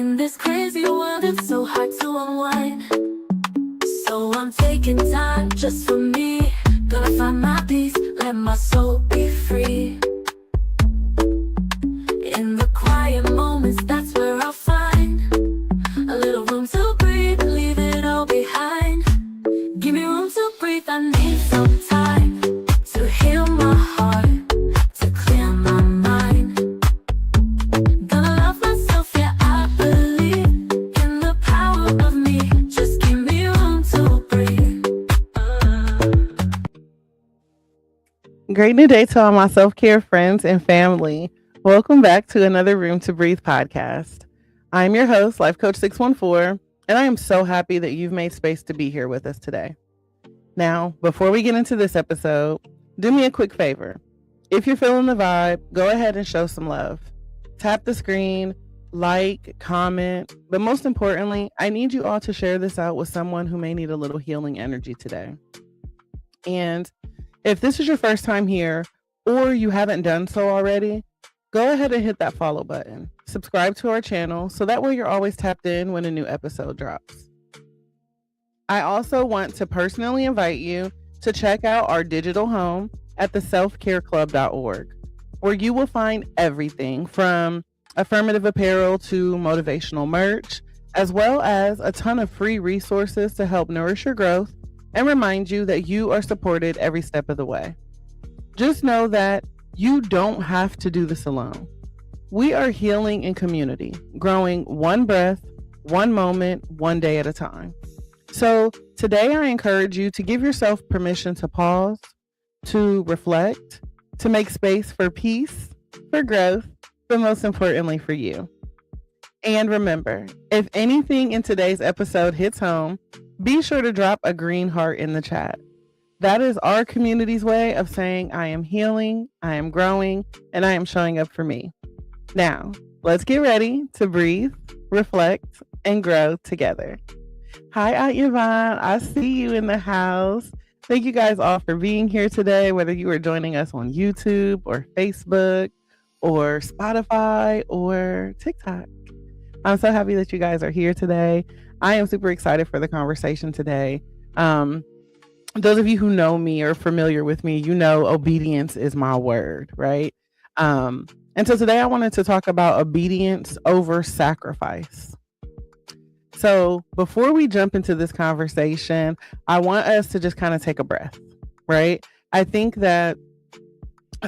In this crazy world, it's so hard to unwind. So I'm taking time just for me. Gonna find my peace, let my soul be free. In the quiet moments, that's where I'll find a little room to breathe, leave it all behind. Give me room to breathe, I need some time to heal my heart, to clear my mind. Gonna love myself, yeah, I believe in the power of me. Just give me room to breathe. Great new day to all my self-care friends and family. Welcome back to another Room to Breathe podcast. I'm your host, Life Coach 614, and I am so happy that you've made space to be here with us today. Now, before we get into this episode, do me a quick favor. If you're feeling the vibe, go ahead and show some love. Tap the screen, like, comment, but most importantly, I need you all to share this out with someone who may need a little healing energy today. And if this is your first time here, or you haven't done so already, go ahead and hit that follow button. Subscribe to our channel so that way you're always tapped in when a new episode drops. I also want to personally invite you to check out our digital home at theselfcareclub.org, where you will find everything from affirmative apparel to motivational merch, as well as a ton of free resources to help nourish your growth and remind you that you are supported every step of the way. Just know that you don't have to do this alone. We are healing in community, growing one breath, one moment, one day at a time. So today I encourage you to give yourself permission to pause, to reflect, to make space for peace, for growth, but most importantly for you. And remember, if anything in today's episode hits home, be sure to drop a green heart in the chat. That is our community's way of saying I am healing, I am growing, and I am showing up for me. Now, let's get ready to breathe, reflect, and grow together. Hi, Aunt Yvonne. I see you in the house. Thank you guys all for being here today, whether you are joining us on YouTube or Facebook or Spotify or TikTok. I'm so happy that you guys are here today. I am super excited for the conversation today. Those of you who know me or familiar with me, you know obedience is my word, right? And so today I wanted to talk about obedience over sacrifice. So before we jump into this conversation, I want us to just kind of take a breath, right? I think that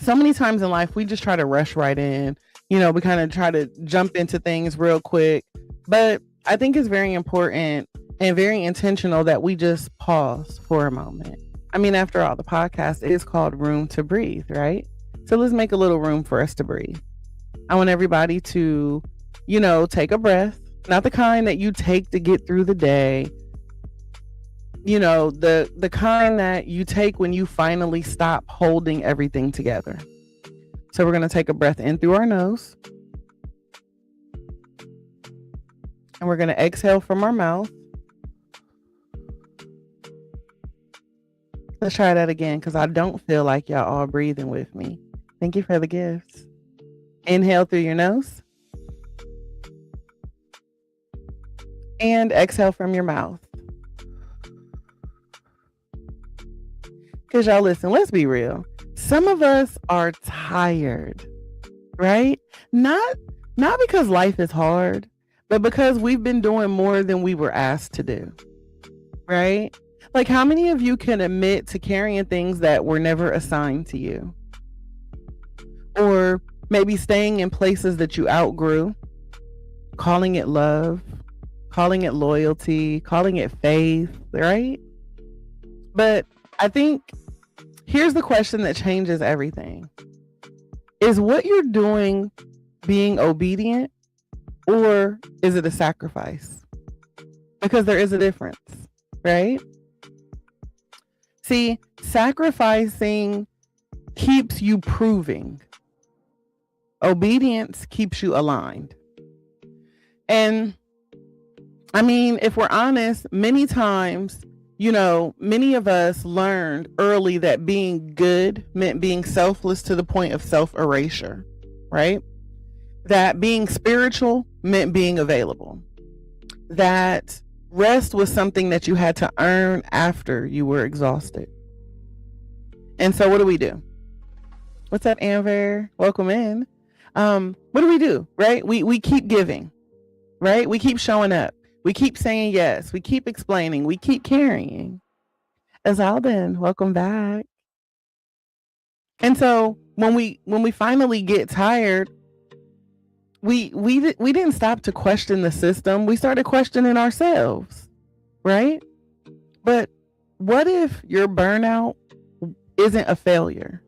so many times in life, we just try to rush right in. You know, we kind of try to jump into things real quick. But I think it's very important and very intentional that we just pause for a moment. I mean, after all, the podcast is called Room to Breathe, right? So let's make a little room for us to breathe. I want everybody to, take a breath, not the kind that you take to get through the day. The kind that you take when you finally stop holding everything together. So we're going to take a breath in through our nose. And we're going to exhale from our mouth. Let's try that again because I don't feel like y'all all breathing with me. Thank you for the gifts. Inhale through your nose. And exhale from your mouth. Because y'all listen, let's be real. Some of us are tired, right? Not because life is hard, but because we've been doing more than we were asked to do, right? Like, how many of you can admit to carrying things that were never assigned to you? Or maybe staying in places that you outgrew, calling it love, calling it loyalty, calling it faith, right? But I think here's the question that changes everything. Is what you're doing being obedient, or is it a sacrifice? Because there is a difference, right? See, sacrificing keeps you proving. Obedience keeps you aligned. And I mean, if we're honest, many times, many of us learned early that being good meant being selfless to the point of self-erasure, right? that being spiritual meant being available, that rest was something that you had to earn after you were exhausted. And so what do? What's up, Amber? Welcome in. What do? Right? We keep giving, right? We keep showing up. We keep saying yes. We keep explaining. We keep carrying. Azalden, welcome back. And so when we finally get tired, we didn't stop to question the system. We started questioning ourselves, right? But what if your burnout isn't a failure?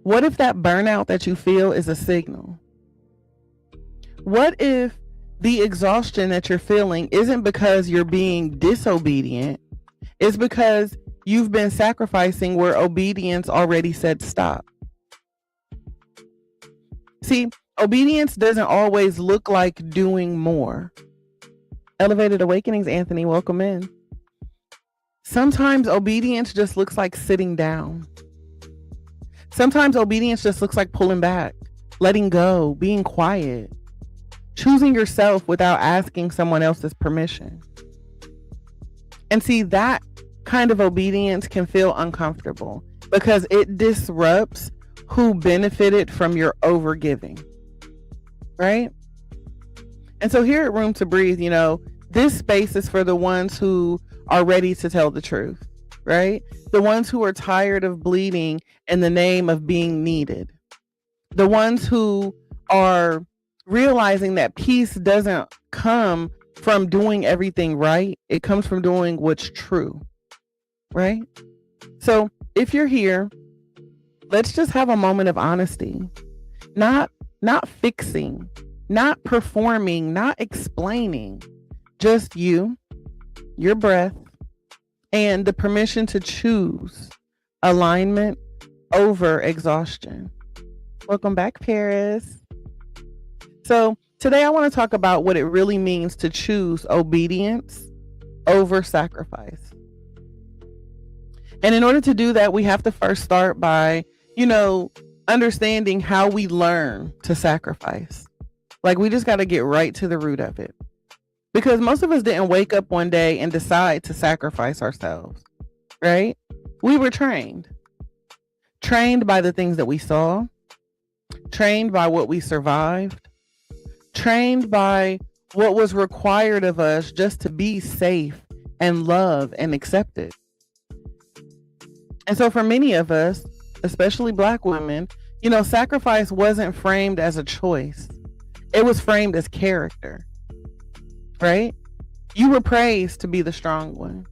What if that burnout that you feel is a signal? What if the exhaustion that you're feeling isn't because you're being disobedient? It's because you've been sacrificing where obedience already said stop. See, obedience doesn't always look like doing more. Elevated Awakenings, Anthony, welcome in. Sometimes obedience just looks like sitting down. Sometimes obedience just looks like pulling back, letting go, being quiet, choosing yourself without asking someone else's permission. And see, that kind of obedience can feel uncomfortable because it disrupts who benefited from your overgiving, right? And so here at Room to Breathe, this space is for the ones who are ready to tell the truth, right? The ones who are tired of bleeding in the name of being needed. The ones who are realizing that peace doesn't come from doing everything right. It comes from doing what's true, right? So if you're here, let's just have a moment of honesty. Not fixing, not performing, not explaining. Just you, your breath, and the permission to choose alignment over exhaustion. Welcome back, Paris. So today I want to talk about what it really means to choose obedience over sacrifice. And in order to do that, we have to first start by, understanding how we learn to sacrifice. Like, we just got to get right to the root of it. Because most of us didn't wake up one day and decide to sacrifice ourselves, right? We were trained by the things that we saw, trained by what we survived, trained by what was required of us just to be safe and loved and accepted. And so for many of us, especially Black women, sacrifice wasn't framed as a choice. It was framed as character, right? You were praised to be the strong one.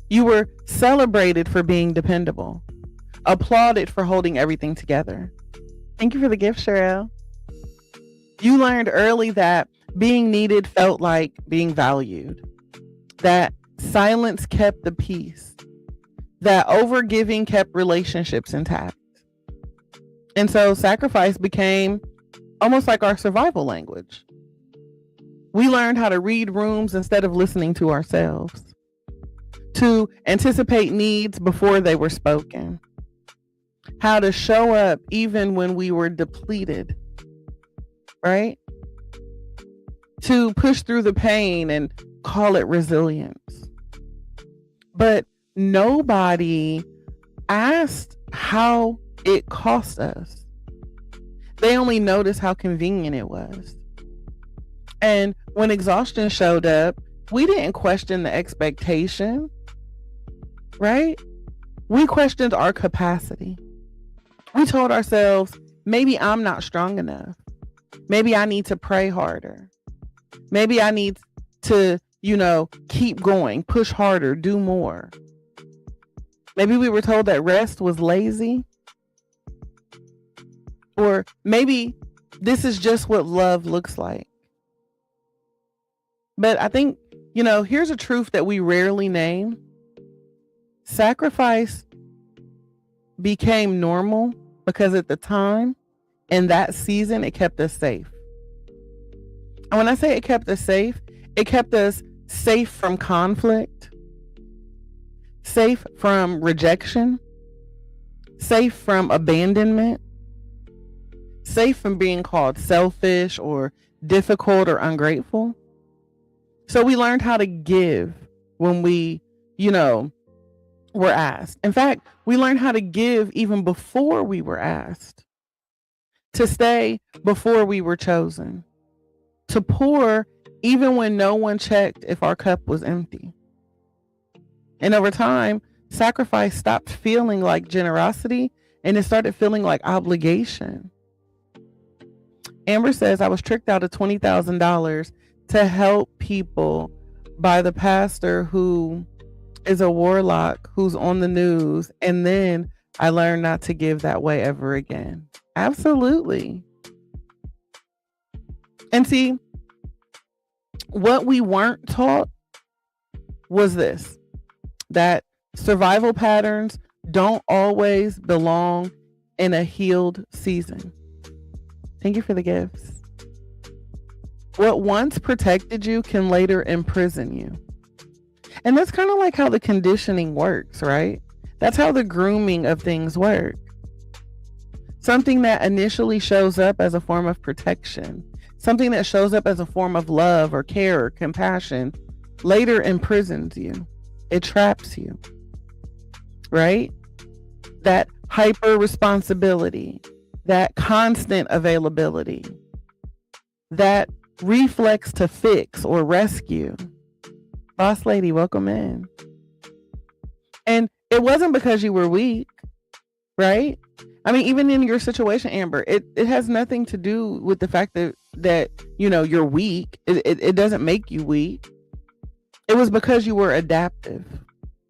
You were celebrated for being dependable, applauded for holding everything together. Thank you for the gift, Cheryl. You learned early that being needed felt like being valued, that silence kept the peace, that overgiving kept relationships intact. And so sacrifice became almost like our survival language. We learned how to read rooms instead of listening to ourselves, to anticipate needs before they were spoken, how to show up even when we were depleted, right? To push through the pain and call it resilience. But nobody asked how it cost us. They only noticed how convenient it was. And when exhaustion showed up, we didn't question the expectation, right? We questioned our capacity. We told ourselves, maybe I'm not strong enough. Maybe I need to pray harder. Maybe I need to, keep going, push harder, do more. Maybe we were told that rest was lazy. Or maybe this is just what love looks like. But I think, here's a truth that we rarely name. Sacrifice became normal because at the time, in that season, it kept us safe. And when I say it kept us safe from conflict, safe from rejection, safe from abandonment, safe from being called selfish or difficult or ungrateful. So we learned how to give when we, were asked. In fact, we learned how to give even before we were asked, to stay before we were chosen, to pour even when no one checked if our cup was empty. And over time, sacrifice stopped feeling like generosity and it started feeling like obligation. Amber says, I was tricked out of $20,000 to help people by the pastor who is a warlock who's on the news. And then I learned not to give that way ever again. Absolutely. And see, what we weren't taught was this, that survival patterns don't always belong in a healed season. Thank you for the gifts. What once protected you can later imprison you. And that's kind of like how the conditioning works, right? That's how the grooming of things work. Something that initially shows up as a form of protection, something that shows up as a form of love or care or compassion, later imprisons you. It traps you, right? That hyper responsibility, that constant availability, that reflex to fix or rescue. Boss lady, welcome in. And it wasn't because you were weak, right? I mean, even in your situation, Amber, it has nothing to do with the fact that you're weak. It doesn't make you weak. It was because you were adaptive,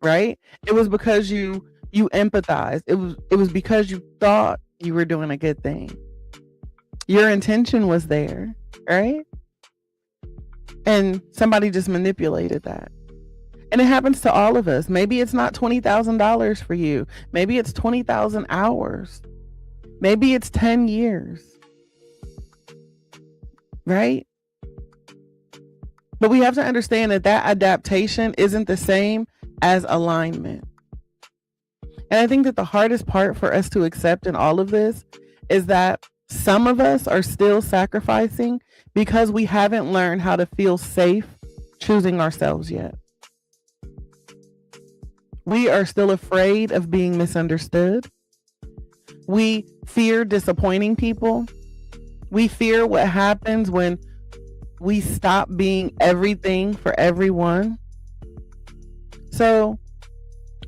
right? It was because you empathized. It was because you thought you were doing a good thing. Your intention was there, right? And somebody just manipulated that. And it happens to all of us. Maybe it's not $20,000 for you. Maybe it's 20,000 hours. Maybe it's 10 years. Right? But we have to understand that adaptation isn't the same as alignment. And I think that the hardest part for us to accept in all of this is that some of us are still sacrificing because we haven't learned how to feel safe choosing ourselves yet. We are still afraid of being misunderstood. We fear disappointing people. We fear what happens when we stop being everything for everyone. So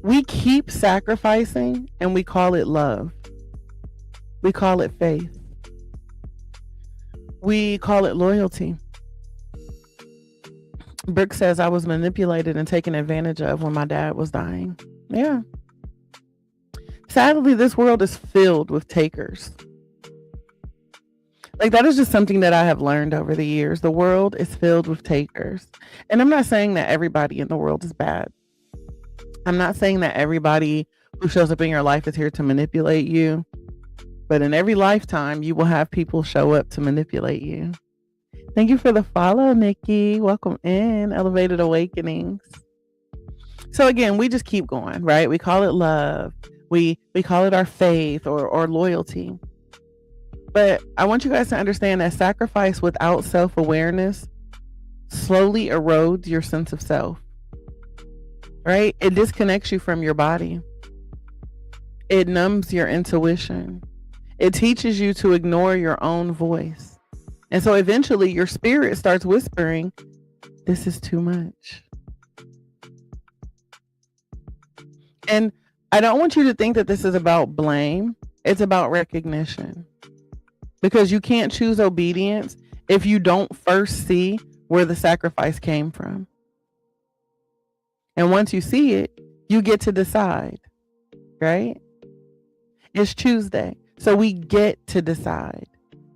we keep sacrificing and we call it love. We call it faith. We call it loyalty. Brooke says, I was manipulated and taken advantage of when my dad was dying. Yeah. Sadly, this world is filled with takers. Like, that is just something that I have learned over the years. The world is filled with takers. And I'm not saying that everybody in the world is bad. I'm not saying that everybody who shows up in your life is here to manipulate you. But in every lifetime, you will have people show up to manipulate you. Thank you for the follow, Nikki. Welcome in Elevated Awakenings. So again, we just keep going, right? We call it love. We call it our faith or loyalty. But I want you guys to understand that sacrifice without self-awareness slowly erodes your sense of self, right? It disconnects you from your body. It numbs your intuition. It teaches you to ignore your own voice. And so eventually your spirit starts whispering, this is too much. And I don't want you to think that this is about blame. It's about recognition. Because you can't choose obedience if you don't first see where the sacrifice came from. And once you see it, you get to decide, right? It's Tuesday. So we get to decide.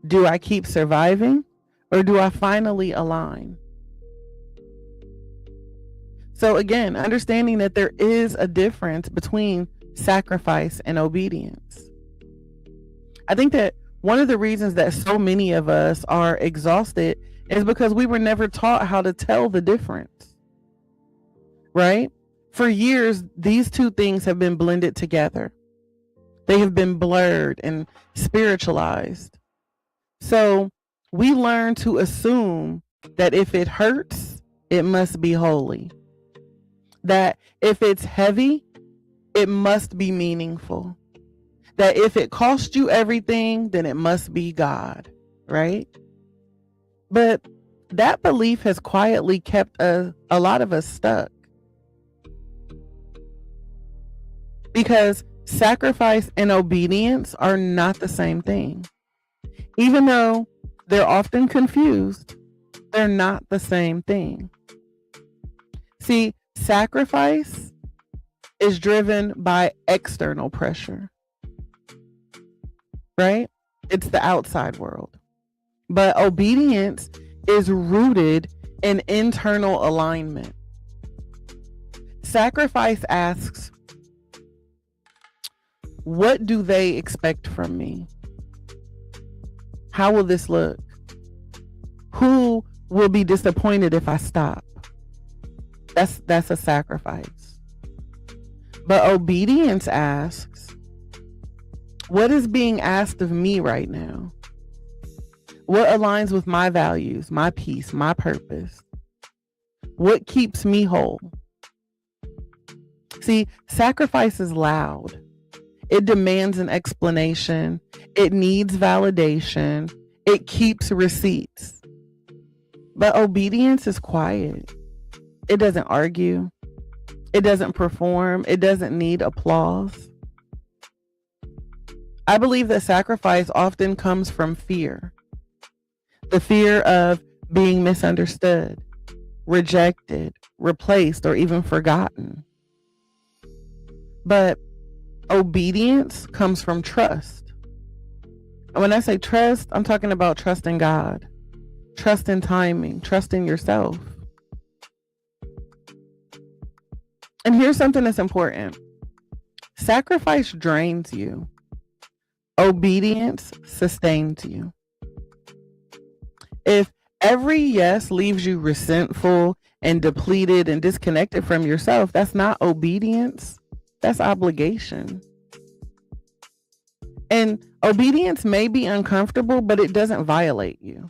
Do I keep surviving or do I finally align? So again, understanding that there is a difference between sacrifice and obedience. I think that one of the reasons that so many of us are exhausted is because we were never taught how to tell the difference, right? For years, these two things have been blended together. They have been blurred and spiritualized. So we learn to assume that if it hurts, it must be holy. That if it's heavy, it must be meaningful. That if it cost you everything, then it must be God, right? But that belief has quietly kept a lot of us stuck. Because sacrifice and obedience are not the same thing. Even though they're often confused, they're not the same thing. See, sacrifice is driven by external pressure, right? It's the outside world. But obedience is rooted in internal alignment. Sacrifice asks, what do they expect from me? How will this look? Who will be disappointed if I stop? That's a sacrifice. But obedience asks, what is being asked of me right now? What aligns with my values, my peace, my purpose? What keeps me whole? See, sacrifice is loud. It demands an explanation. It needs validation. It keeps receipts. But obedience is quiet. It doesn't argue. It doesn't perform. It doesn't need applause. I believe that sacrifice often comes from fear. The fear of being misunderstood, rejected, replaced, or even forgotten. But obedience comes from trust. And when I say trust, I'm talking about trust in God, trust in timing, trust in yourself. And here's something that's important. Sacrifice drains you. Obedience sustains you. If every yes leaves you resentful and depleted and disconnected from yourself, that's not obedience. That's obligation. And obedience may be uncomfortable, but it doesn't violate you.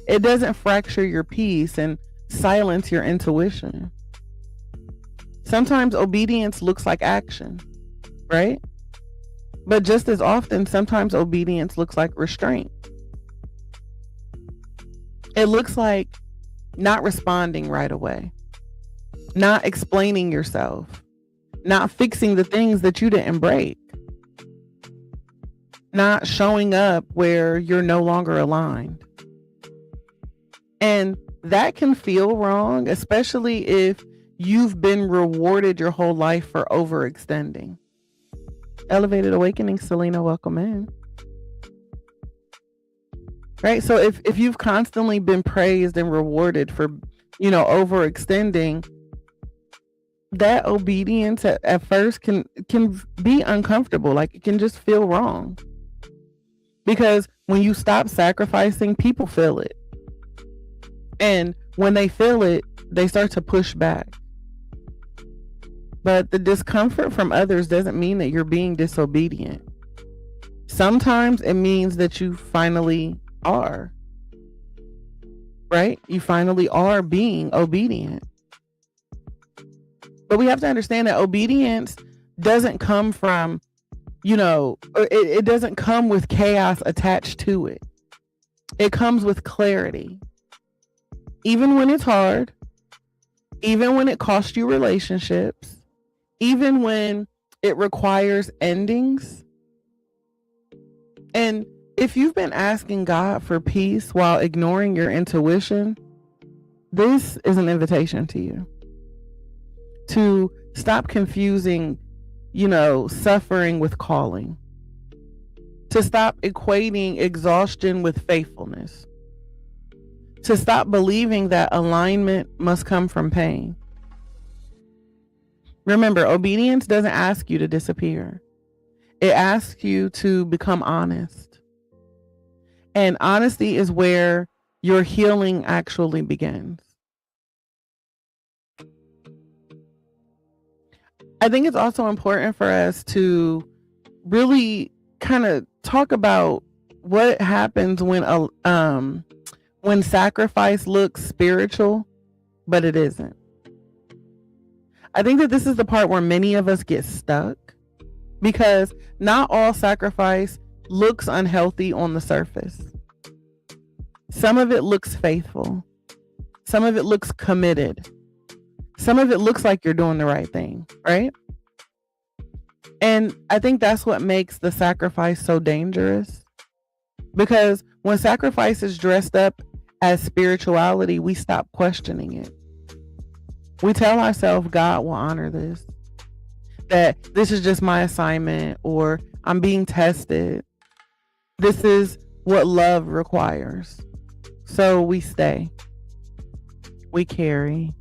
It doesn't fracture your peace and silence your intuition. Sometimes obedience looks like action, right? But just as often, sometimes obedience looks like restraint. It looks like not responding right away, not explaining yourself, not fixing the things that you didn't break, not showing up where you're no longer aligned. And that can feel wrong, especially if you've been rewarded your whole life for overextending. Elevated Awakening, Selena, welcome in. Right? So if you've constantly been praised and rewarded for, overextending, that obedience at first can be uncomfortable. Like, it can just feel wrong. Because when you stop sacrificing, people feel it. And when they feel it, they start to push back. But the discomfort from others doesn't mean that you're being disobedient. Sometimes it means that you finally are. Right? You finally are being obedient. But we have to understand that obedience doesn't come from, it doesn't come with chaos attached to it. It comes with clarity. Even when it's hard, even when it costs you relationships, even when it requires endings. And if you've been asking God for peace while ignoring your intuition, this is an invitation to you to stop confusing, suffering with calling, to stop equating exhaustion with faithfulness, to stop believing that alignment must come from pain. Remember, obedience doesn't ask you to disappear. It asks you to become honest. And honesty is where your healing actually begins. I think it's also important for us to really kind of talk about what happens when sacrifice looks spiritual, but it isn't. I think that this is the part where many of us get stuck, because not all sacrifice looks unhealthy on the surface. Some of it looks faithful. Some of it looks committed. Some of it looks like you're doing the right thing, right? And I think that's what makes the sacrifice so dangerous. Because when sacrifice is dressed up as spirituality, we stop questioning it. We tell ourselves God will honor this, that this is just my assignment, or I'm being tested. This is what love requires. So we stay, we carry,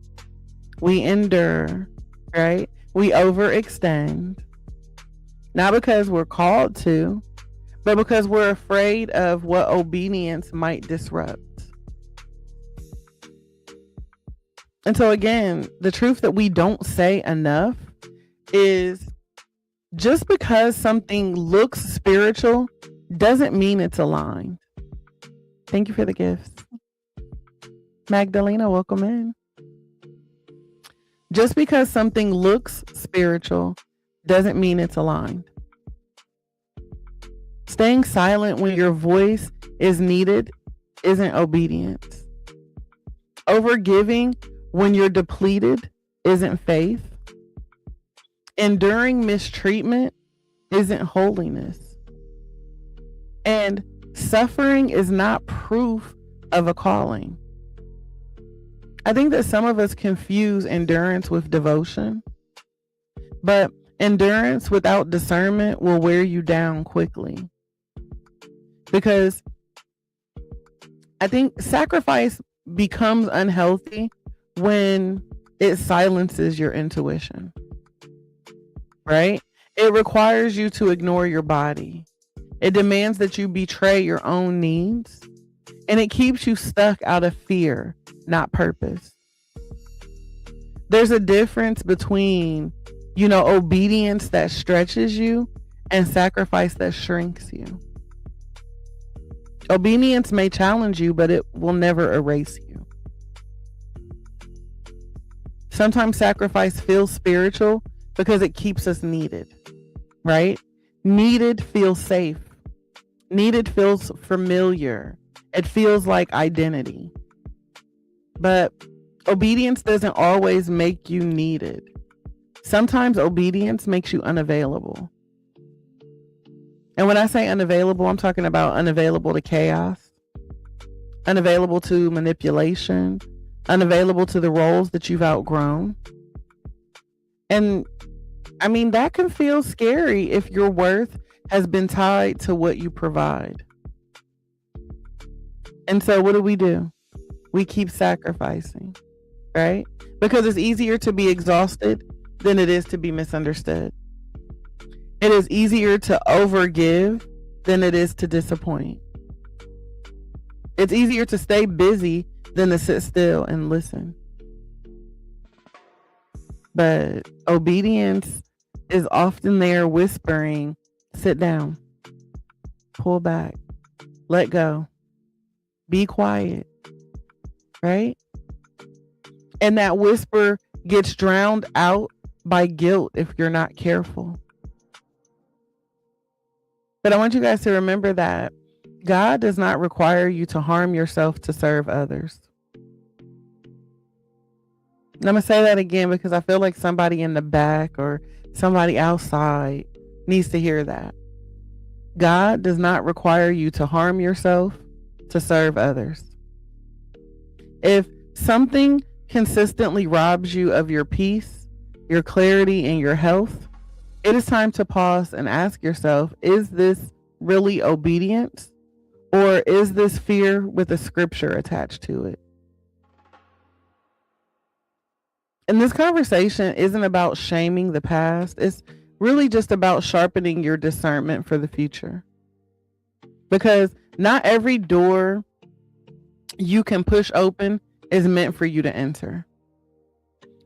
we endure, right? We overextend, not because we're called to, but because we're afraid of what obedience might disrupt. And so again, the truth that we don't say enough is, just because something looks spiritual doesn't mean it's aligned. Thank you for the gifts. Magdalena, welcome in. Just because something looks spiritual doesn't mean it's aligned. Staying silent when your voice is needed isn't obedience. Overgiving when you're depleted isn't faith. Enduring mistreatment isn't holiness. And suffering is not proof of a calling. I think that some of us confuse endurance with devotion, but endurance without discernment will wear you down quickly. Because I think sacrifice becomes unhealthy when it silences your intuition, right? It requires you to ignore your body. It demands that you betray your own needs, and it keeps you stuck out of fear, not purpose. There's a difference between, obedience that stretches you and sacrifice that shrinks you. Obedience may challenge you, but it will never erase you. Sometimes sacrifice feels spiritual because it keeps us needed, right? Needed feels safe. Needed feels familiar. It feels like identity. But obedience doesn't always make you needed. Sometimes obedience makes you unavailable. And when I say unavailable, I'm talking about unavailable to chaos, unavailable to manipulation, unavailable to the roles that you've outgrown. And I mean, that can feel scary if your worth has been tied to what you provide. And so what do? We keep sacrificing, right? Because it's easier to be exhausted than it is to be misunderstood. It is easier to overgive than it is to disappoint. It's easier to stay busy than to sit still and listen. But obedience is often there whispering, sit down, pull back, let go, be quiet, right? And that whisper gets drowned out by guilt if you're not careful. But I want you guys to remember that God does not require you to harm yourself to serve others. And I'm going to say that again because I feel like somebody in the back or somebody outside needs to hear that. God does not require you to harm yourself to serve others. If something consistently robs you of your peace, your clarity, and your health, it is time to pause and ask yourself, is this really obedience, or is this fear with a scripture attached to it? And this conversation isn't about shaming the past. It's really just about sharpening your discernment for the future. Because not every door you can push open is meant for you to enter.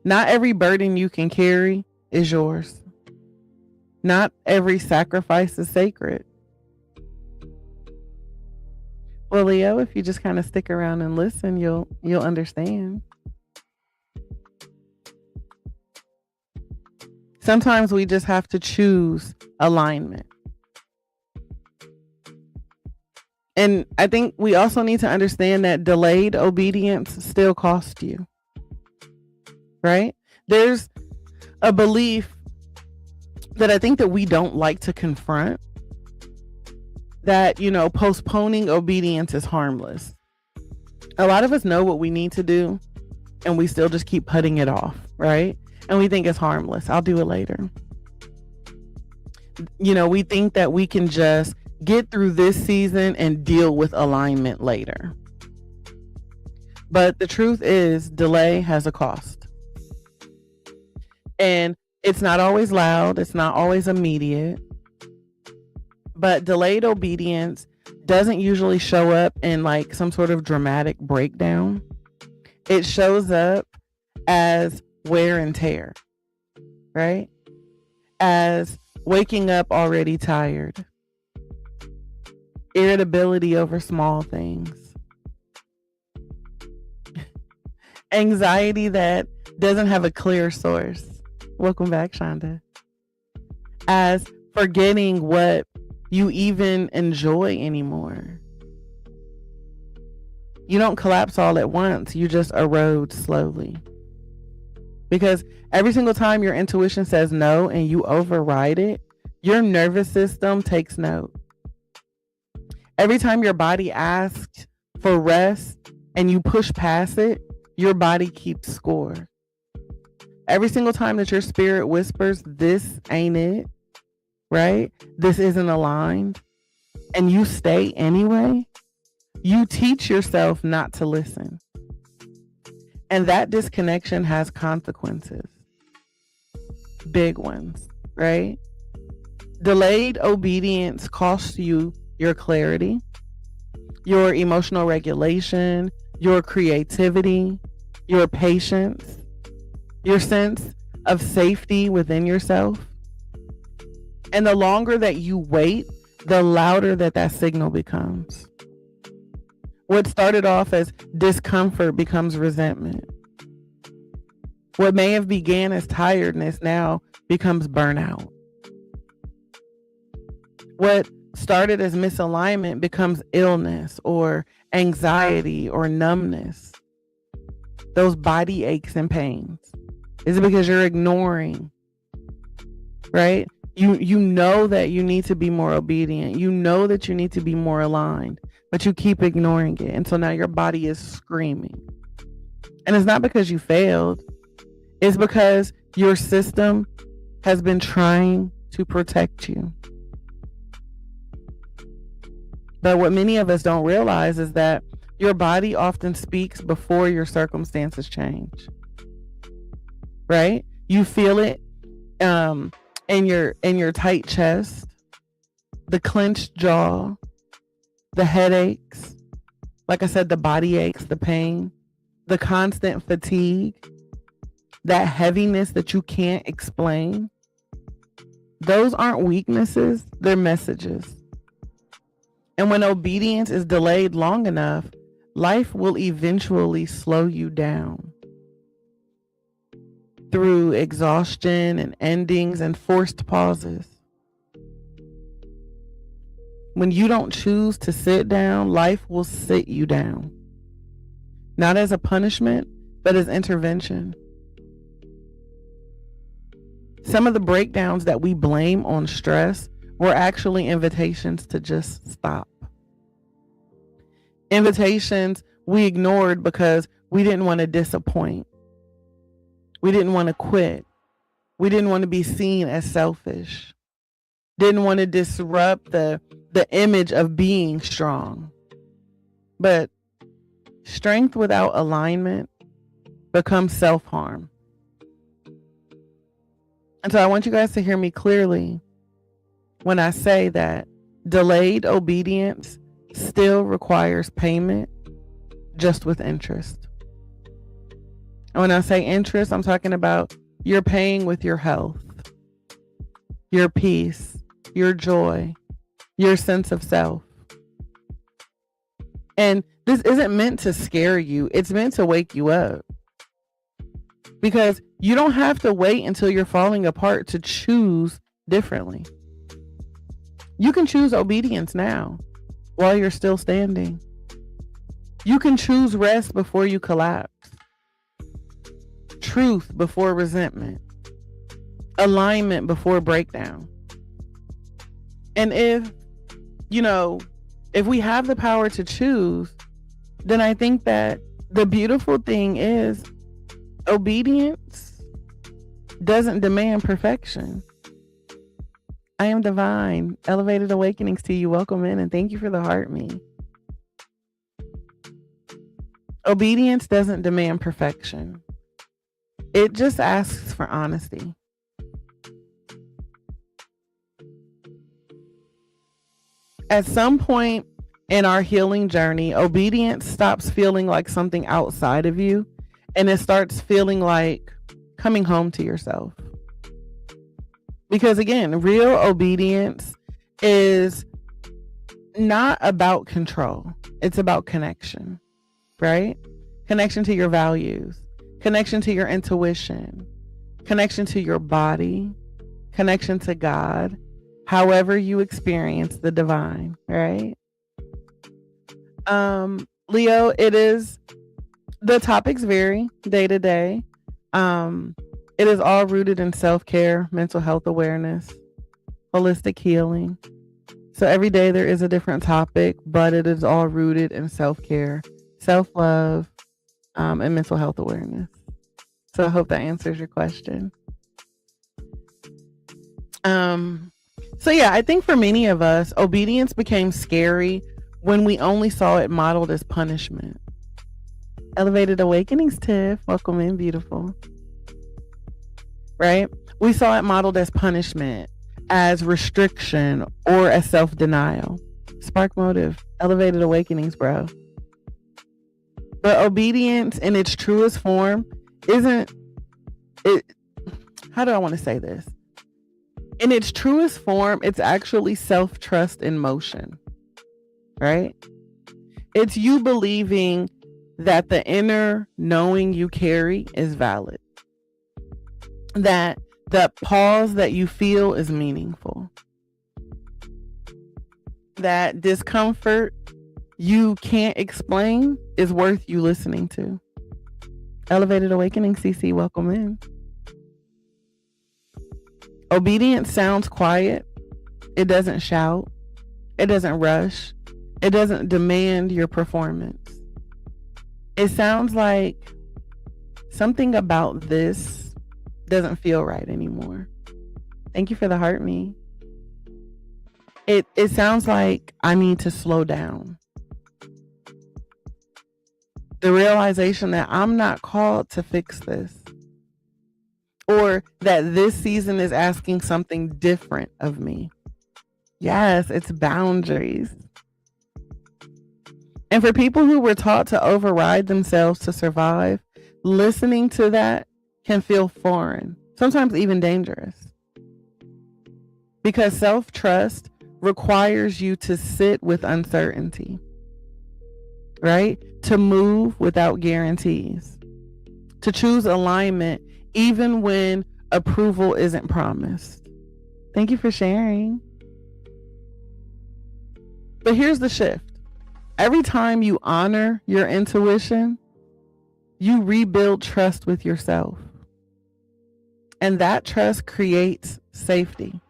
Not every burden you can carry is yours. Not every sacrifice is sacred. Well, Leo, if you just kind of stick around and listen, you'll understand. Sometimes we just have to choose alignment. And I think we also need to understand that delayed obedience still costs you, right? There's a belief that I think that we don't like to confront, that, postponing obedience is harmless. A lot of us know what we need to do, and we still just keep putting it off, right? And we think it's harmless. I'll do it later. We think that we can just get through this season and deal with alignment later. But the truth is, delay has a cost. And it's not always loud. It's not always immediate. But delayed obedience doesn't usually show up in like some sort of dramatic breakdown. It shows up as wear and tear, right? As waking up already tired, irritability over small things, anxiety that doesn't have a clear source. Welcome back, Shonda. As forgetting what you even enjoy anymore. You don't collapse all at once. You just erode slowly. Because every single time your intuition says no and you override it, your nervous system takes note. Every time your body asks for rest and you push past it, your body keeps score. Every single time that your spirit whispers, this ain't it, right? This isn't aligned, and you stay anyway, you teach yourself not to listen. And that disconnection has consequences. Big ones, right? Delayed obedience costs you your clarity, your emotional regulation, your creativity, your patience, your sense of safety within yourself. And the longer that you wait, the louder that signal becomes. What started off as discomfort becomes resentment. What may have began as tiredness now becomes burnout. What started as misalignment becomes illness or anxiety or numbness. Those body aches and pains. Is it because you're ignoring, right? You know that you need to be more obedient. You know that you need to be more aligned, but you keep ignoring it. And so now your body is screaming. And it's not because you failed. It's because your system has been trying to protect you. But what many of us don't realize is that your body often speaks before your circumstances change. Right? You feel it in your tight chest, the clenched jaw, the headaches, like I said, the body aches, the pain, the constant fatigue, that heaviness that you can't explain. Those aren't weaknesses, they're messages. And when obedience is delayed long enough, life will eventually slow you down through exhaustion and endings and forced pauses. When you don't choose to sit down, life will sit you down. Not as a punishment, but as intervention. Some of the breakdowns that we blame on stress were actually invitations to just stop. Invitations we ignored because we didn't want to disappoint. We didn't want to quit. We didn't want to be seen as selfish. Didn't want to disrupt the image of being strong. But strength without alignment becomes self-harm. And so I want you guys to hear me clearly when I say that delayed obedience still requires payment, just with interest. And when I say interest, I'm talking about you're paying with your health, your peace, your joy, your sense of self. And this isn't meant to scare you. It's meant to wake you up. Because you don't have to wait until you're falling apart to choose differently. You can choose obedience now while you're still standing. You can choose rest before you collapse. Truth before resentment. Alignment before breakdown. And if we have the power to choose, then I think that the beautiful thing is obedience doesn't demand perfection. I am divine. Elevated awakenings to you. Welcome in and thank you for the heart me. Obedience doesn't demand perfection. It just asks for honesty. At some point in our healing journey, obedience stops feeling like something outside of you and it starts feeling like coming home to yourself. Because again, real obedience is not about control. It's about connection, right? Connection to your values, connection to your intuition, connection to your body, connection to God, however you experience the divine, right? Leo, the topics vary day to day. It is all rooted in self-care, mental health awareness, holistic healing. So every day there is a different topic, but it is all rooted in self-care, self-love, and mental health awareness. So I hope that answers your question. So yeah, I think for many of us, obedience became scary when we only saw it modeled as punishment. Elevated awakenings, Tiff. Welcome in, beautiful. Right? We saw it modeled as punishment, as restriction, or as self-denial. Spark motive. Elevated awakenings, bro. But obedience in its truest form isn't it. How do I want to say this? In its truest form, it's actually self-trust in motion, right? It's you believing that the inner knowing you carry is valid. That the pause that you feel is meaningful. That discomfort you can't explain is worth you listening to. Elevated awakening, CC, welcome in. Obedience sounds quiet. It doesn't shout. It doesn't rush. It doesn't demand your performance. It sounds like something about this doesn't feel right anymore. Thank you for the heart me. It sounds like I need to slow down. The realization that I'm not called to fix this. Or that this season is asking something different of me. Yes, it's boundaries. And for people who were taught to override themselves to survive, listening to that can feel foreign, sometimes even dangerous. Because self-trust requires you to sit with uncertainty, right? To move without guarantees, to choose alignment even when approval isn't promised. Thank you for sharing. But here's the shift. Every time you honor your intuition, you rebuild trust with yourself. And that trust creates safety.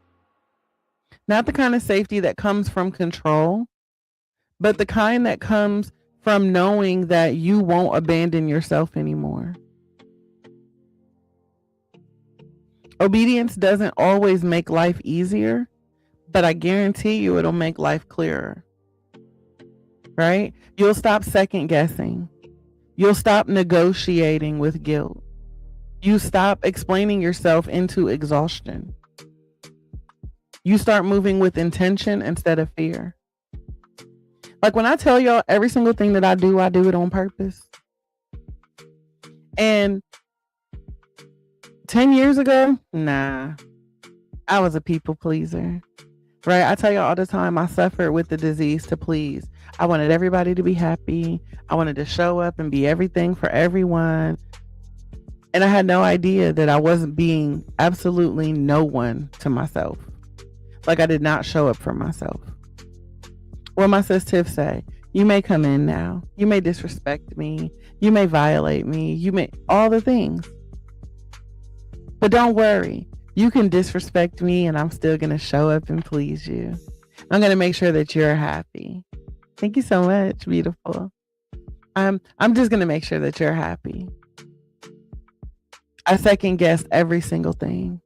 Not the kind of safety that comes from control, but the kind that comes from knowing that you won't abandon yourself anymore. Obedience doesn't always make life easier, but I guarantee you it'll make life clearer. Right? You'll stop second guessing. You'll stop negotiating with guilt. You stop explaining yourself into exhaustion. You start moving with intention instead of fear. Like when I tell y'all every single thing that I do it on purpose. And 10 years ago, nah, I was a people pleaser. right? I tell you all the time, I suffered with the disease to please. I wanted everybody to be happy. I wanted to show up and be everything for everyone. And I had no idea that I wasn't being absolutely no one to myself. Like I did not show up for myself. What my sis Tiff say, you may come in now. You may disrespect me. You may violate me. You may, all the things. But don't worry. You can disrespect me and I'm still going to show up and please you. I'm going to make sure that you're happy. Thank you so much, beautiful. I'm just going to make sure that you're happy. I second guessed every single thing.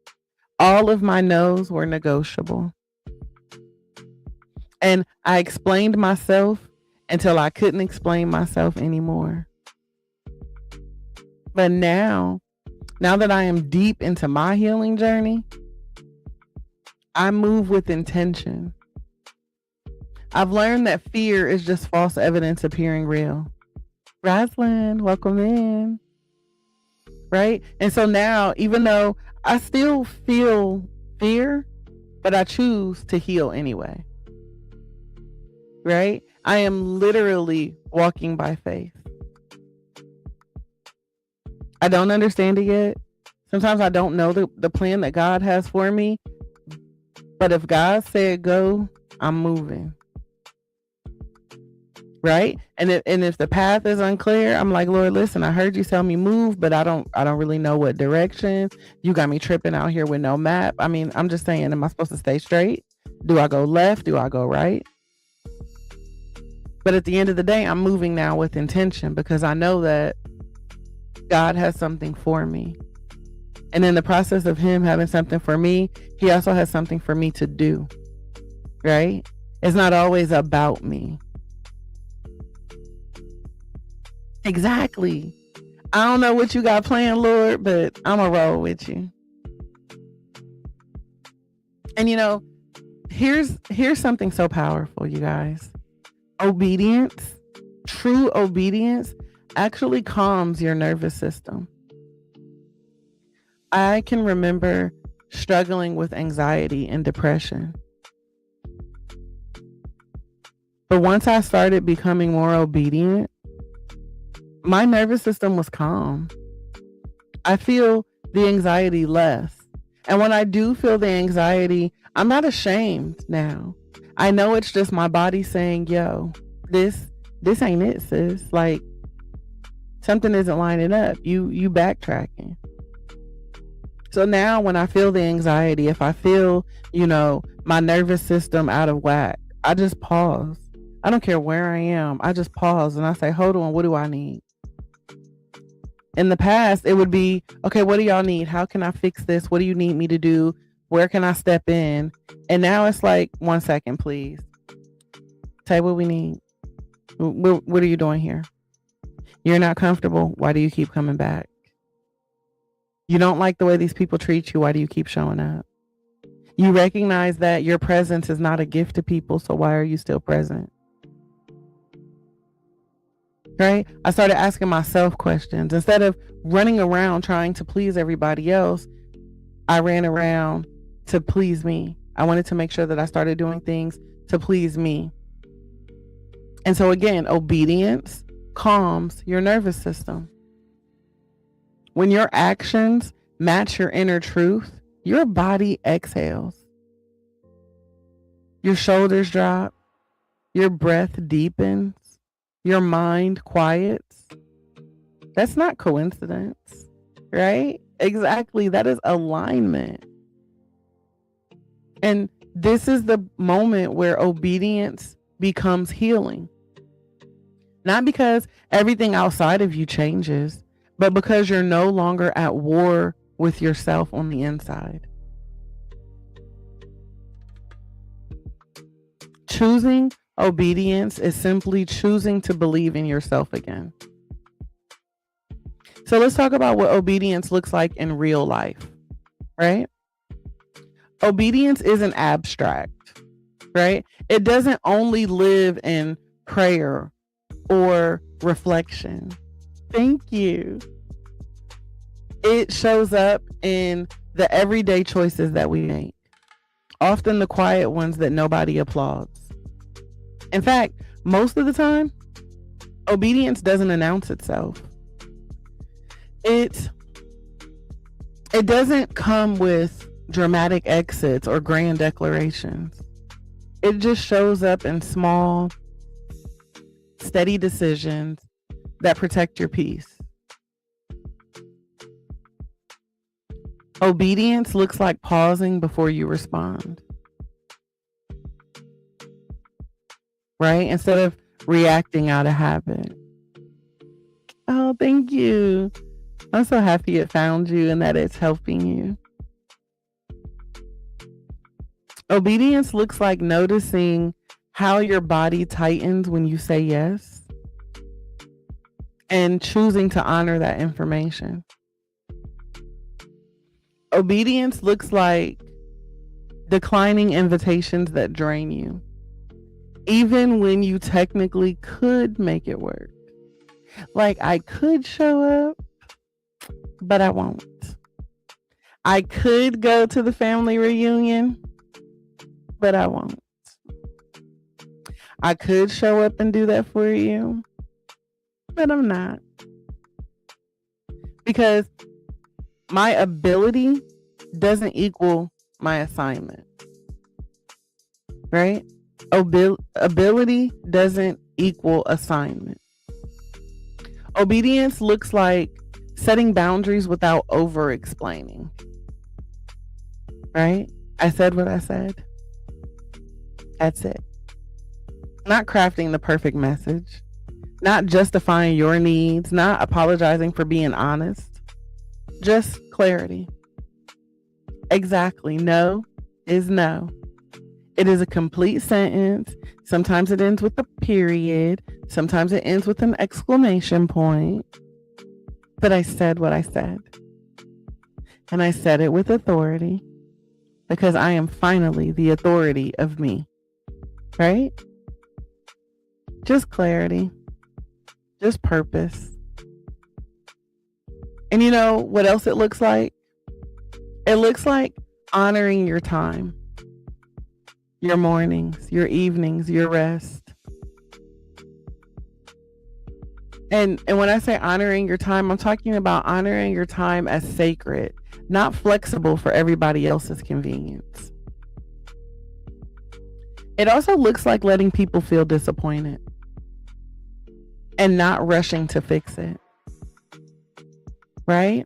All of my no's were negotiable. And I explained myself until I couldn't explain myself anymore. But now that I am deep into my healing journey, I move with intention. I've learned that fear is just false evidence appearing real. Roslyn, welcome in. Right? And so now, even though I still feel fear, but I choose to heal anyway. Right? I am literally walking by faith. I don't understand it yet. Sometimes I don't know the plan that God has for me. But if God said go, I'm moving. Right? And if the path is unclear, I'm like, Lord, listen, I heard you tell me move, but I don't really know what direction. You got me tripping out here with no map. I mean, I'm just saying, am I supposed to stay straight? Do I go left? Do I go right? But at the end of the day, I'm moving now with intention because I know that God has something for me. And in the process of him having something for me, he also has something for me to do. Right? It's not always about me. Exactly. I don't know what you got planned, Lord, but I'm going to roll with you. And here's something so powerful, you guys. Obedience, true obedience, actually calms your nervous system. I can remember struggling with anxiety and depression. But once I started becoming more obedient, my nervous system was calm. I feel the anxiety less. And when I do feel the anxiety, I'm not ashamed now. I know it's just my body saying, yo, this ain't it, sis. Like, something isn't lining up. You backtracking. So now when I feel the anxiety, if I feel, my nervous system out of whack, I just pause. I don't care where I am. I just pause and I say, hold on, what do I need? In the past, it would be, okay, what do y'all need? How can I fix this? What do you need me to do? Where can I step in? And now it's like, 1 second, please. Say what we need. What are you doing here? You're not comfortable. Why do you keep coming back? You don't like the way these people treat you. Why do you keep showing up? You recognize that your presence is not a gift to people. So why are you still present? Right? I started asking myself questions. Instead of running around trying to please everybody else, I ran around to please me. I wanted to make sure that I started doing things to please me. And so again, obedience calms your nervous system. When your actions match your inner truth, your body exhales. Your shoulders drop. Your breath deepens. Your mind quiets. That's not coincidence, right? Exactly. That is alignment. And this is the moment where obedience becomes healing. Not because everything outside of you changes, but because you're no longer at war with yourself on the inside. Choosing obedience is simply choosing to believe in yourself again. So let's talk about what obedience looks like in real life, right? Obedience isn't abstract, right? It doesn't only live in prayer or reflection. Thank you. It shows up in the everyday choices that we make. often the quiet ones that nobody applauds. In fact, most of the time, obedience doesn't announce itself. It doesn't come with dramatic exits or grand declarations. It just shows up in small, steady decisions that protect your peace. Obedience looks like pausing before you respond. Right? Instead of reacting out of habit. Oh, thank you. I'm so happy it found you and that it's helping you. Obedience looks like noticing how your body tightens when you say yes and choosing to honor that information. Obedience looks like declining invitations that drain you, even when you technically could make it work. Like, I could show up, but I won't. I could go to the family reunion, but I won't. I could show up and do that for you, but I'm not. Because my ability doesn't equal my assignment. Right? Ability doesn't equal assignment. Obedience looks like setting boundaries without over-explaining. Right? I said what I said. That's it. Not crafting the perfect message. Not justifying your needs. Not apologizing for being honest. Just clarity. Exactly. No is no. It is a complete sentence. Sometimes it ends with a period. Sometimes it ends with an exclamation point. But I said what I said. And I said it with authority because I am finally the authority of me. Right? Just clarity. Just purpose. And you know what else it looks like? It looks like honoring your time. Your mornings, your evenings, your rest. And when I say honoring your time, I'm talking about honoring your time as sacred, not flexible for everybody else's convenience. It also looks like letting people feel disappointed and not rushing to fix it. Right?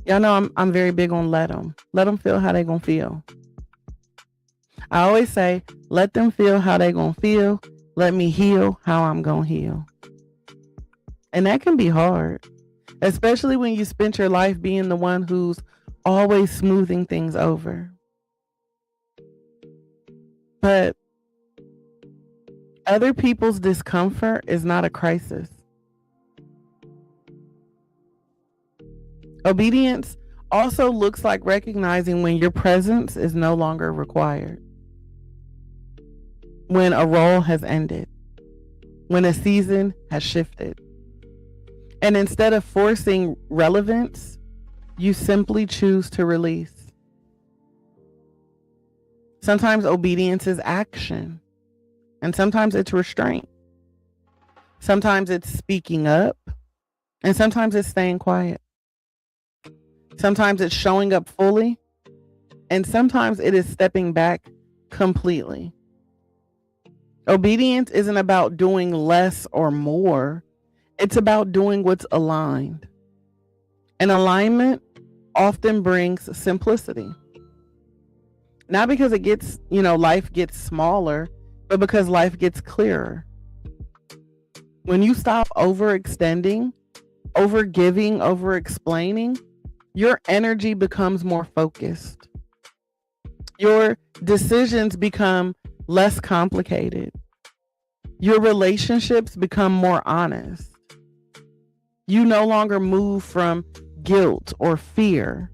Y'all know I'm very big on let them. Let them feel how they gonna feel. I always say, let them feel how they gonna feel. Let me heal how I'm gonna heal. And that can be hard, especially when you spent your life being the one who's always smoothing things over. But other people's discomfort is not a crisis. Obedience also looks like recognizing when your presence is no longer required. When a role has ended. When a season has shifted. And instead of forcing relevance, you simply choose to release. Sometimes obedience is action. And sometimes it's restraint. Sometimes it's speaking up. And sometimes it's staying quiet. Sometimes it's showing up fully. And sometimes it is stepping back completely. Obedience isn't about doing less or more. It's about doing what's aligned. And alignment often brings simplicity. Not because it gets, life gets smaller, but because life gets clearer. When you stop overextending, overgiving, over-explaining, your energy becomes more focused. Your decisions become less complicated. Your relationships become more honest. You no longer move from guilt or fear.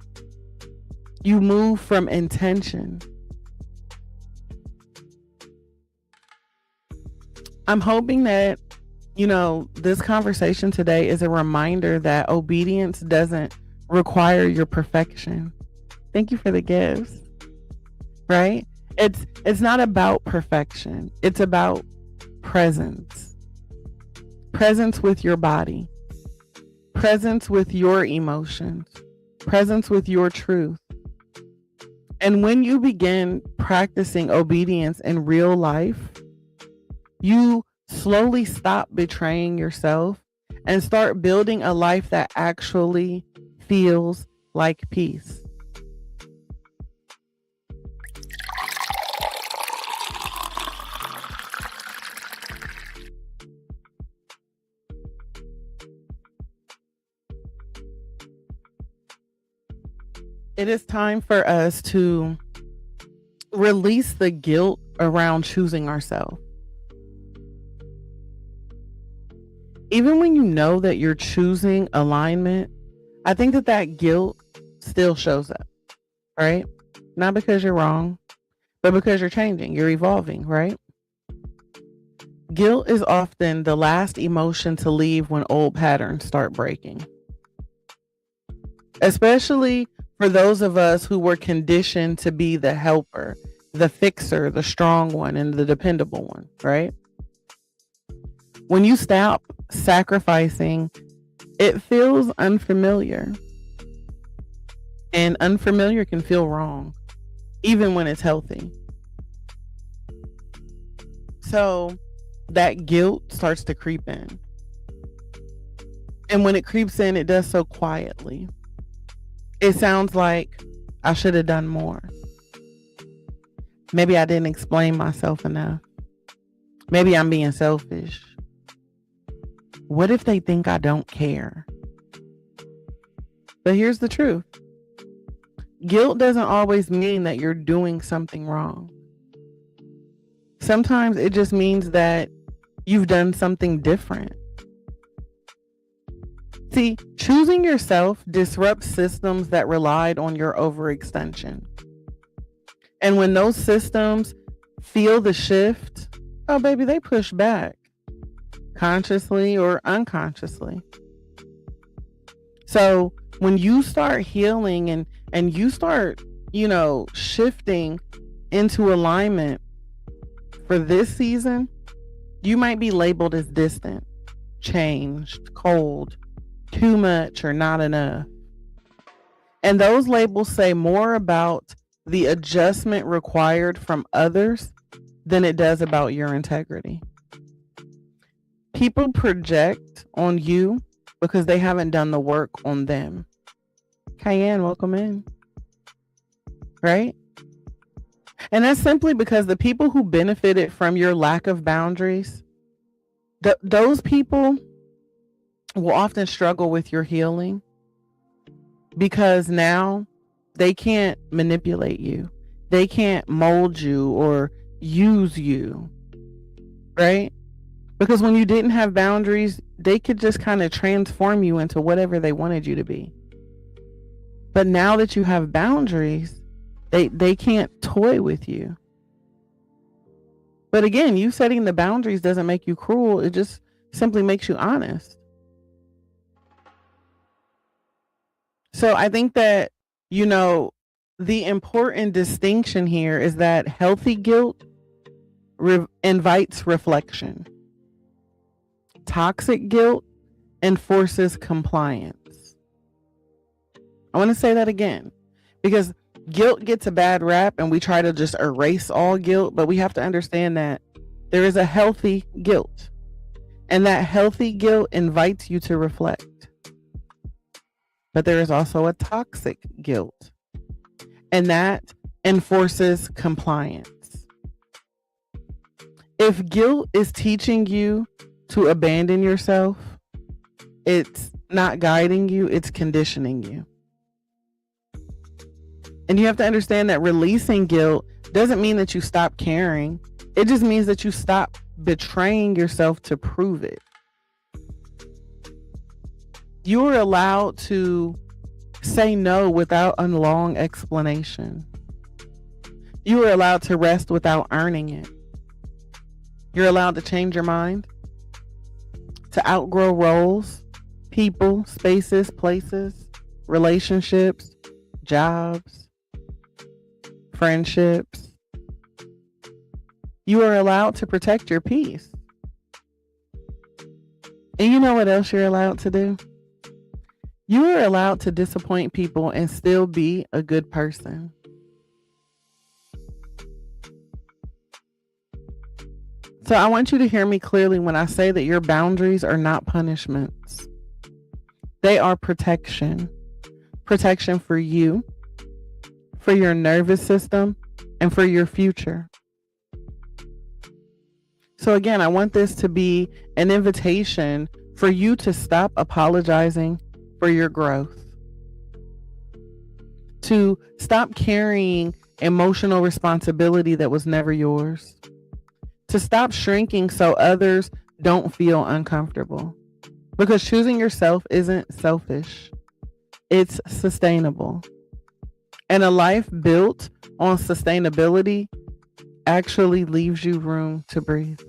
You move from intention. I'm hoping that, this conversation today is a reminder that obedience doesn't require your perfection. Thank you for the gifts, right? It's not about perfection. It's about presence. Presence with your body. Presence with your emotions. Presence with your truth. And when you begin practicing obedience in real life, you slowly stop betraying yourself and start building a life that actually feels like peace. It is time for us to release the guilt around choosing ourselves. Even when you know that you're choosing alignment, I think that guilt still shows up, right? Not because you're wrong, but because you're changing, you're evolving, right? Guilt is often the last emotion to leave when old patterns start breaking. Especially for those of us who were conditioned to be the helper, the fixer, the strong one, and the dependable one, right? When you stop sacrificing, it feels unfamiliar. And unfamiliar can feel wrong, even when it's healthy. So that guilt starts to creep in. And when it creeps in, it does so quietly. It sounds like I should have done more. Maybe I didn't explain myself enough. Maybe I'm being selfish. What if they think I don't care? But here's the truth. Guilt doesn't always mean that you're doing something wrong. Sometimes it just means that you've done something different. See, choosing yourself disrupts systems that relied on your overextension. And when those systems feel the shift, oh baby, they push back, consciously or unconsciously. So when you start healing and you start, shifting into alignment for this season, you might be labeled as distant, changed, cold, too much, or not enough. And those labels say more about the adjustment required from others than it does about your integrity. People project on you because they haven't done the work on them. Cayenne, welcome in. Right? And that's simply because the people who benefited from your lack of boundaries, those people will often struggle with your healing because now they can't manipulate you. They can't mold you or use you, right? Because when you didn't have boundaries, they could just kind of transform you into whatever they wanted you to be. But now that you have boundaries, they can't toy with you. But again, you setting the boundaries doesn't make you cruel. It just simply makes you honest. So I think that, the important distinction here is that healthy guilt invites reflection. Toxic guilt enforces compliance. I want to say that again, because guilt gets a bad rap and we try to just erase all guilt, but we have to understand that there is a healthy guilt, and that healthy guilt invites you to reflect. But there is also a toxic guilt, and that enforces compliance. If guilt is teaching you to abandon yourself, it's not guiding you, it's conditioning you. And you have to understand that releasing guilt doesn't mean that you stop caring. It just means that you stop betraying yourself to prove it. You are allowed to say no without a long explanation. You are allowed to rest without earning it. You're allowed to change your mind, to outgrow roles, people, spaces, places, relationships, jobs, friendships, You are allowed to protect your peace. And you know what else you're allowed to do? You are allowed to disappoint people and still be a good person. So I want you to hear me clearly when I say that your boundaries are not punishments. They are protection. Protection for you, for your nervous system, and for your future. So again, I want this to be an invitation for you to stop apologizing for your growth. To stop carrying emotional responsibility that was never yours. To stop shrinking so others don't feel uncomfortable. Because choosing yourself isn't selfish. It's sustainable. And a life built on sustainability actually leaves you room to breathe.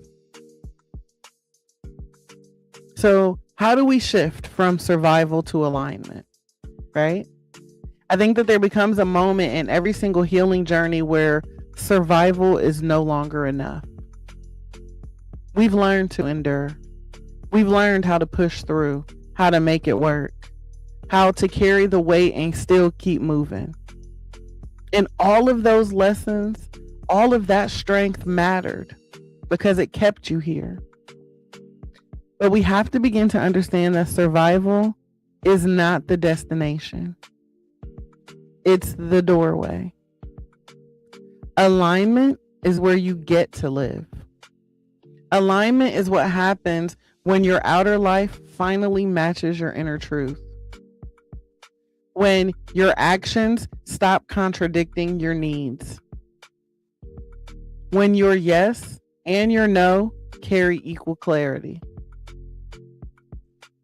So how do we shift from survival to alignment, right? I think that there becomes a moment in every single healing journey where survival is no longer enough. We've learned to endure. We've learned how to push through, how to make it work, how to carry the weight and still keep moving. And all of those lessons, all of that strength mattered because it kept you here. But we have to begin to understand that survival is not the destination. It's the doorway. Alignment is where you get to live. Alignment is what happens when your outer life finally matches your inner truth. When your actions stop contradicting your needs. When your yes and your no carry equal clarity.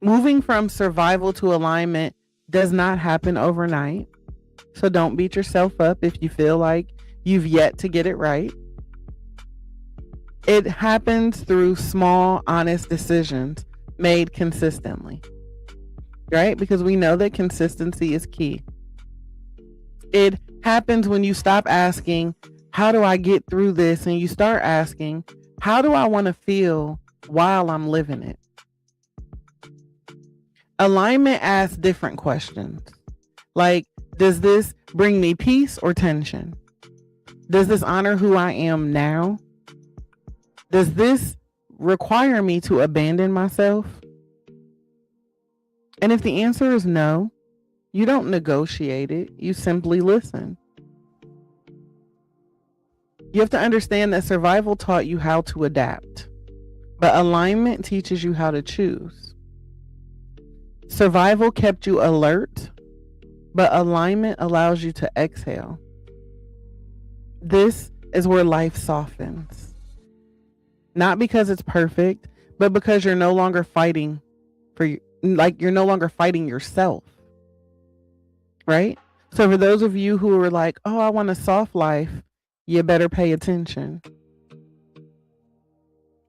Moving from survival to alignment does not happen overnight. So don't beat yourself up if you feel like you've yet to get it right. It happens through small, honest decisions made consistently, right? Because we know that consistency is key. It happens when you stop asking, how do I get through this? And you start asking, how do I want to feel while I'm living it? Alignment asks different questions. Like, does this bring me peace or tension? Does this honor who I am now? Does this require me to abandon myself? And if the answer is no, you don't negotiate it. You simply listen. You have to understand that survival taught you how to adapt, but alignment teaches you how to choose. Survival kept you alert, but alignment allows you to exhale. This is where life softens. Not because it's perfect, but because you're no longer fighting you're no longer fighting yourself. Right? So for those of you who are like, oh, I want a soft life, you better pay attention.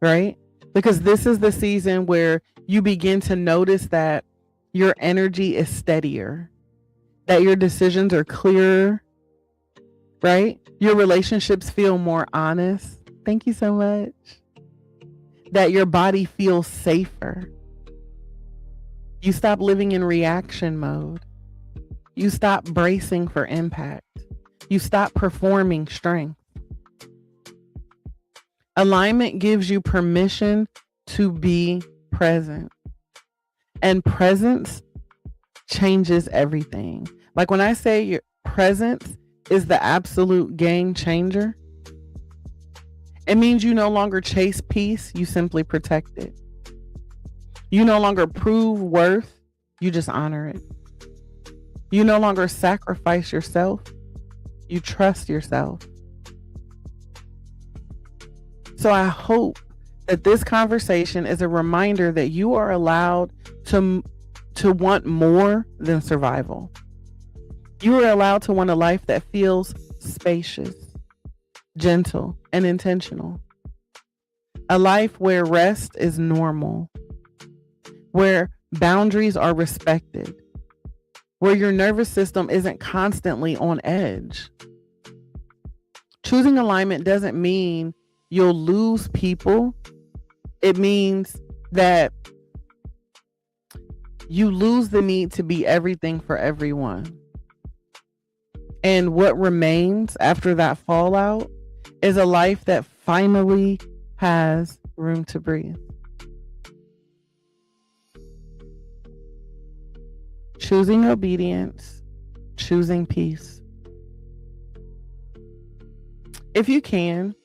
Right? Because this is the season where you begin to notice that your energy is steadier, that your decisions are clearer, right? Your relationships feel more honest. Thank you so much. That your body feels safer. You stop living in reaction mode. You stop bracing for impact. You stop performing strength. Alignment gives you permission to be present. And presence changes everything. Like when I say your presence is the absolute game changer, it means you no longer chase peace, you simply protect it. You no longer prove worth, you just honor it. You no longer sacrifice yourself, you trust yourself. So I hope that this conversation is a reminder that you are allowed to want more than survival. You are allowed to want a life that feels spacious, gentle, and intentional. A life where rest is normal, where boundaries are respected, where your nervous system isn't constantly on edge. Choosing alignment doesn't mean you'll lose people, it means that you lose the need to be everything for everyone. And what remains after that fallout is a life that finally has room to breathe. Choosing obedience, choosing peace. If you can,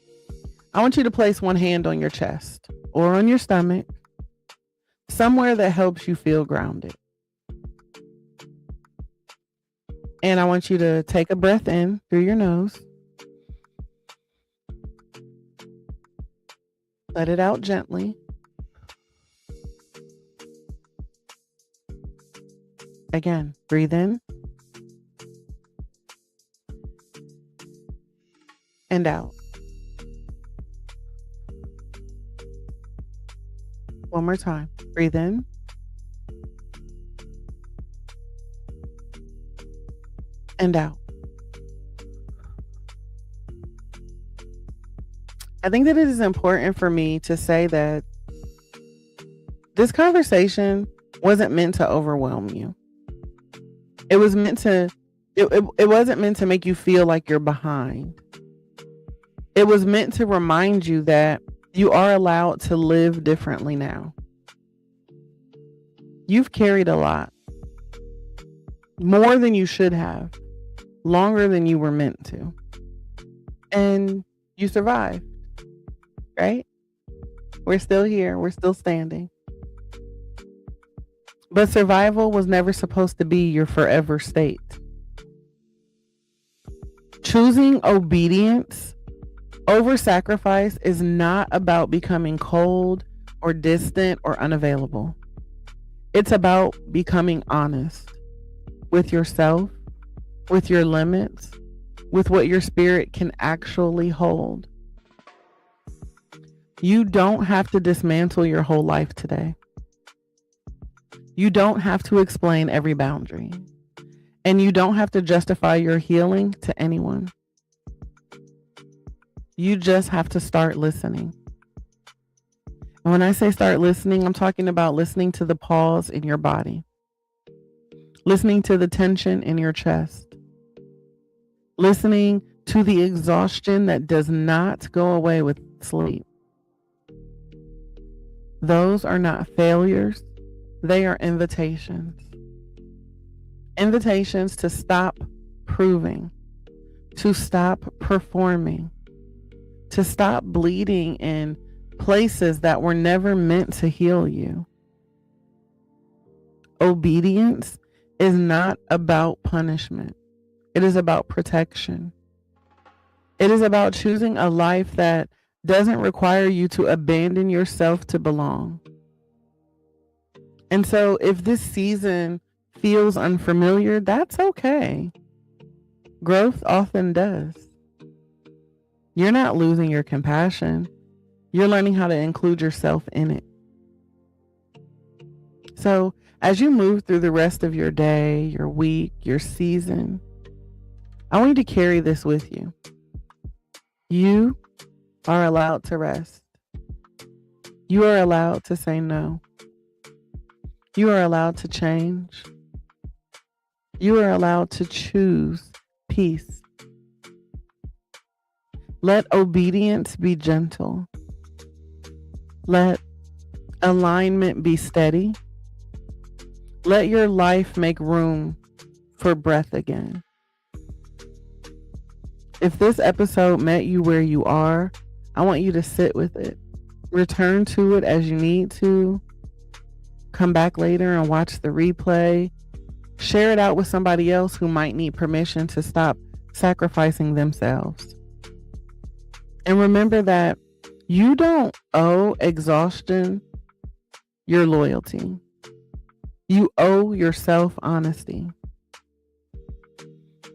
I want you to place one hand on your chest or on your stomach, somewhere that helps you feel grounded. And I want you to take a breath in through your nose. Let it out gently. Again, breathe in and out. One more time. Breathe in and out. I think that it is important for me to say that this conversation wasn't meant to overwhelm you. It wasn't meant to make you feel like you're behind. It was meant to remind you that you are allowed to live differently now. You've carried a lot. More than you should have. Longer than you were meant to. And you survived. Right? We're still here. We're still standing. But survival was never supposed to be your forever state. Choosing obedience over sacrifice is not about becoming cold or distant or unavailable. It's about becoming honest with yourself, with your limits, with what your spirit can actually hold. You don't have to dismantle your whole life today. You don't have to explain every boundary. And you don't have to justify your healing to anyone. You just have to start listening. And when I say start listening, I'm talking about listening to the pause in your body. Listening to the tension in your chest. Listening to the exhaustion that does not go away with sleep. Those are not failures. They are invitations. Invitations to stop proving, to stop performing, to stop bleeding in places that were never meant to heal you. Obedience is not about punishment. It is about protection. It is about choosing a life that doesn't require you to abandon yourself to belong. And so if this season feels unfamiliar, that's okay. Growth often does. You're not losing your compassion. You're learning how to include yourself in it. So as you move through the rest of your day, your week, your season, I want you to carry this with you. You are allowed to rest. You are allowed to say no. You are allowed to change. You are allowed to choose peace. Let obedience be gentle. Let alignment be steady. Let your life make room for breath again. If this episode met you where you are, I want you to sit with it. Return to it as you need to. Come back later and watch the replay. Share it out with somebody else who might need permission to stop sacrificing themselves. And remember that you don't owe exhaustion your loyalty. You owe yourself honesty.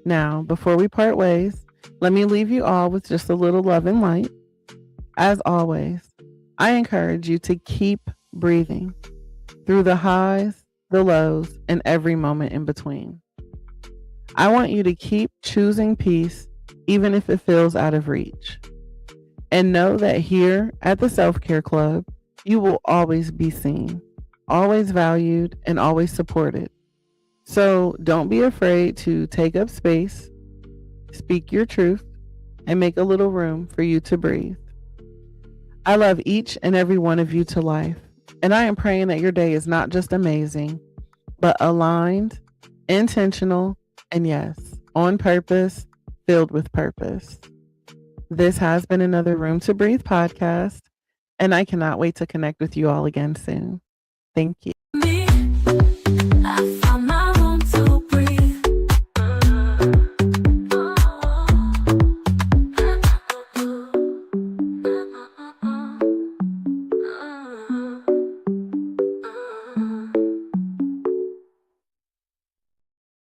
Now, before we part ways, let me leave you all with just a little love and light. As always, I encourage you to keep breathing through the highs, the lows, and every moment in between. I want you to keep choosing peace, even if it feels out of reach. And know that here at the Self Care Club, you will always be seen, always valued, and always supported. So don't be afraid to take up space, speak your truth, and make a little room for you to breathe. I love each and every one of you to life, and I am praying that your day is not just amazing, but aligned, intentional, and yes, on purpose, filled with purpose. This has been another Room to Breathe podcast, and I cannot wait to connect with you all again soon. Thank you.